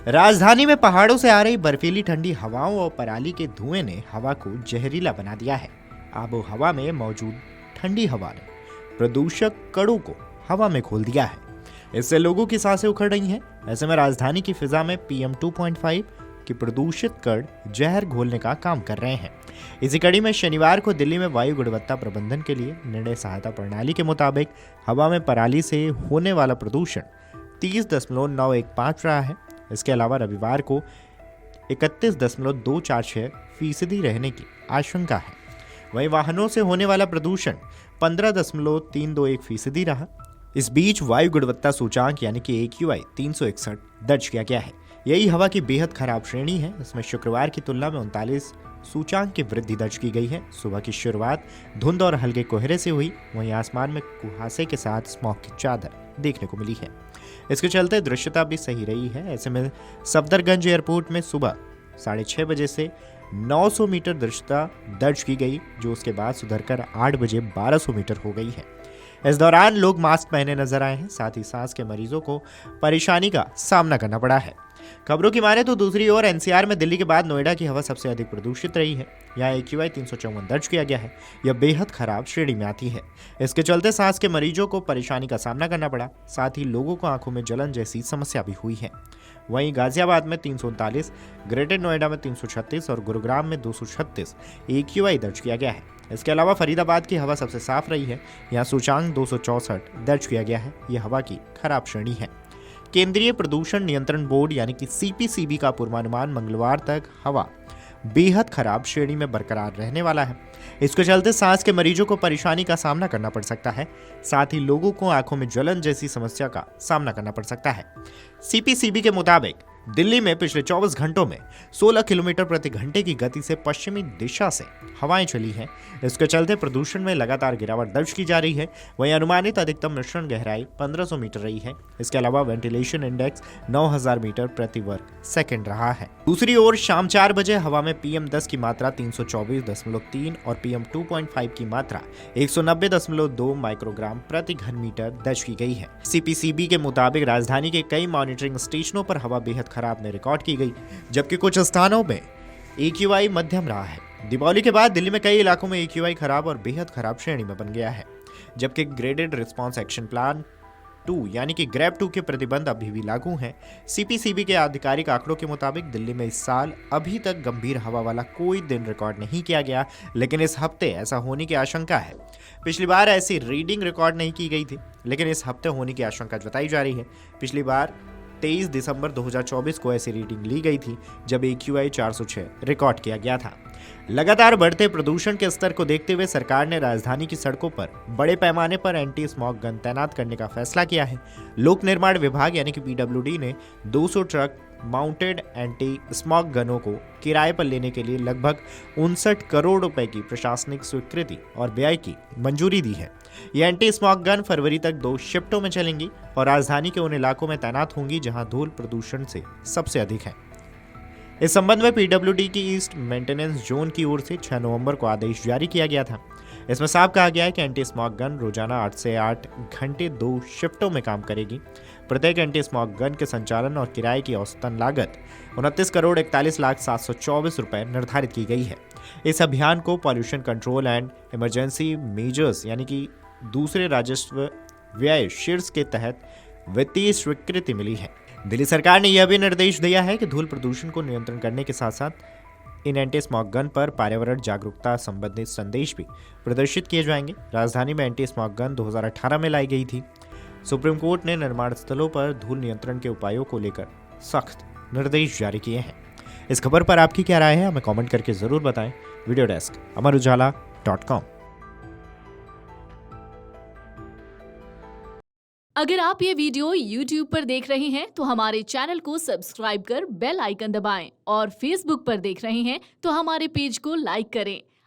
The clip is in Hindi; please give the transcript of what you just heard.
राजधानी में पहाड़ों से आ रही बर्फीली ठंडी हवाओं और पराली के धुएं ने हवा को जहरीला बना दिया है। आबो हवा में मौजूद ठंडी हवा ने प्रदूषक कणों को हवा में खोल दिया है। इससे लोगों की सांसें उखड़ रही हैं। ऐसे में राजधानी की फिजा में PM 2.5 की प्रदूषित कण जहर घोलने का काम कर रहे हैं। इसी कड़ी में शनिवार को दिल्ली में वायु गुणवत्ता प्रबंधन के लिए निर्णय सहायता प्रणाली के मुताबिक हवा में पराली से होने वाला प्रदूषण 30.915 रहा है। इसके अलावा रविवार को 31.246% रहने की आशंका है। वहीं वाहनों से होने वाला प्रदूषण 15.321% रहा। इस बीच वायु गुणवत्ता सूचांक यानी कि AQI 361 दर्ज किया गया है। यही हवा की बेहद खराब श्रेणी है। इसमें शुक्रवार की तुलना में 39 सूचांक की वृद्धि दर्ज की गई है। सुबह की शुरुआत धुंध और हल्के कोहरे से हुई। वहीं आसमान में कुहासे के साथ स्मॉग की चादर देखने को मिली है। इसके चलते दृश्यता भी सही रही है। ऐसे में सफदरगंज एयरपोर्ट में सुबह 6:30 बजे से 900 मीटर दृश्यता दर्ज की गई, जो उसके बाद सुधरकर 8 बजे 1200 मीटर हो गई है। इस दौरान लोग मास्क पहने नजर आए हैं। साथ ही सांस के मरीजों को परेशानी का सामना करना पड़ा है। खबरों की माने तो दूसरी ओर NCR में दिल्ली के बाद नोएडा की हवा सबसे अधिक प्रदूषित रही है। यहाँ AQI 354 दर्ज किया गया है। यह बेहद खराब श्रेणी में आती है। इसके चलते सांस के मरीजों को परेशानी का सामना करना पड़ा। साथ ही लोगों को आंखों में जलन जैसी समस्या भी हुई है। वहीं गाजियाबाद में 339, ग्रेटर नोएडा में 336 और गुरुग्राम में 236 AQI दर्ज किया गया है। इसके अलावा फरीदाबाद की हवा सबसे साफ रही है। यहाँ सूचांक 264 दर्ज किया गया है। यह हवा की खराब श्रेणी है। केंद्रीय प्रदूषण नियंत्रण बोर्ड यानी कि CPCB का पूर्वानुमान मंगलवार तक हवा बेहद खराब श्रेणी में बरकरार रहने वाला है। इसके चलते सांस के मरीजों को परेशानी का सामना करना पड़ सकता है। साथ ही लोगों को आंखों में जलन जैसी समस्या का सामना करना पड़ सकता है। CPCB के मुताबिक दिल्ली में पिछले 24 घंटों में 16 किलोमीटर प्रति घंटे की गति से पश्चिमी दिशा से हवाएं चली हैं। इसके चलते प्रदूषण में लगातार गिरावट दर्ज की जा रही है। वहीं अनुमानित अधिकतम मिश्रण गहराई 1500 मीटर रही है। इसके अलावा वेंटिलेशन इंडेक्स 9000 मीटर प्रति वर्ग सेकंड रहा है। दूसरी ओर शाम 4 बजे हवा में PM10 की मात्रा 324.3 और PM 2.5 की मात्रा 190.2 माइक्रोग्राम प्रति घन मीटर दर्ज की गई है। CPCB के मुताबिक राजधानी के कई मॉनिटरिंग स्टेशनों पर हवा बेहद खराब ने रिकॉर्ड की गई, जबकि कुछ स्थानों में AQI मध्यम रहा है। दीपावली के बाद दिल्ली में कई इलाकों में AQI खराब और बेहद खराब श्रेणी में बन गया है, जबकि ग्रेडेड रिस्पांस एक्शन प्लान 2 यानी कि ग्रैब 2 के प्रतिबंध अभी भी लागू हैं। CPCB के आधिकारिक आंकड़ों के मुताबिक दिल्ली में इस साल अभी तक गंभीर हवा वाला कोई दिन रिकॉर्ड नहीं किया गया, लेकिन इस हफ्ते ऐसा होने की आशंका है। पिछली बार ऐसी रीडिंग रिकॉर्ड नहीं की गई थी, लेकिन इस हफ्ते होने की आशंका जताई जा रही है। पिछली बार 23 दिसंबर 2024 को ऐसी रीडिंग ली गई थी, जब AQI 406 रिकॉर्ड किया गया था। लगातार बढ़ते प्रदूषण के स्तर को देखते हुए सरकार ने राजधानी की सड़कों पर बड़े पैमाने पर एंटी स्मॉग गन तैनात करने का फैसला किया है। लोक निर्माण विभाग यानी कि PWD ने 200 ट्रक माउंटेड एंटी स्मॉग गनों को किराए पर लेने के लिए लगभग 59 करोड़ रुपए की प्रशासनिक स्वीकृति और व्यय की मंजूरी दी है। ये एंटी स्मॉग गन फरवरी तक 2 शिफ्टों में चलेंगी और राजधानी के उन इलाकों में तैनात होंगी जहां धूल प्रदूषण से सबसे अधिक है। इस संबंध में PWD की ईस्ट मेंटेनेंस जोन की ओर से 6 नवंबर को आदेश जारी किया गया था। इसमें साफ कहा गया है कि एंटी स्मॉग गन रोजाना 8 से 8 घंटे 2 शिफ्टों में काम करेगी। प्रत्येक एंटी स्मॉग गन के संचालन और किराए की औसतन लागत 29,41,724 रुपए निर्धारित की गई है। इस अभियान को pollution control and emergency measures यानी कि दूसरे राजस्व व्यय शीर्ष के तहत वित्तीय स्वीकृति मिली है। दिल्ली सरकार ने यह भी निर्देश दिया है कि धूल प्रदूषण को नियंत्रण करने के साथ साथ इन एंटी स्मॉग गन पर पर्यावरण जागरूकता संबंधित संदेश भी प्रदर्शित किए जाएंगे। राजधानी में एंटी स्मॉग गन 2018 में लाई गई थी। सुप्रीम कोर्ट ने निर्माण स्थलों पर धूल नियंत्रण के उपायों को लेकर सख्त निर्देश जारी किए हैं। इस खबर पर आपकी क्या राय है, हमें कमेंट करके जरूर बताएं। Video desk amarujala.com। अगर आप ये वीडियो YouTube पर देख रहे हैं तो हमारे चैनल को सब्सक्राइब कर बेल आइकन दबाएं और Facebook पर देख रहे हैं तो हमारे पेज को लाइक करें।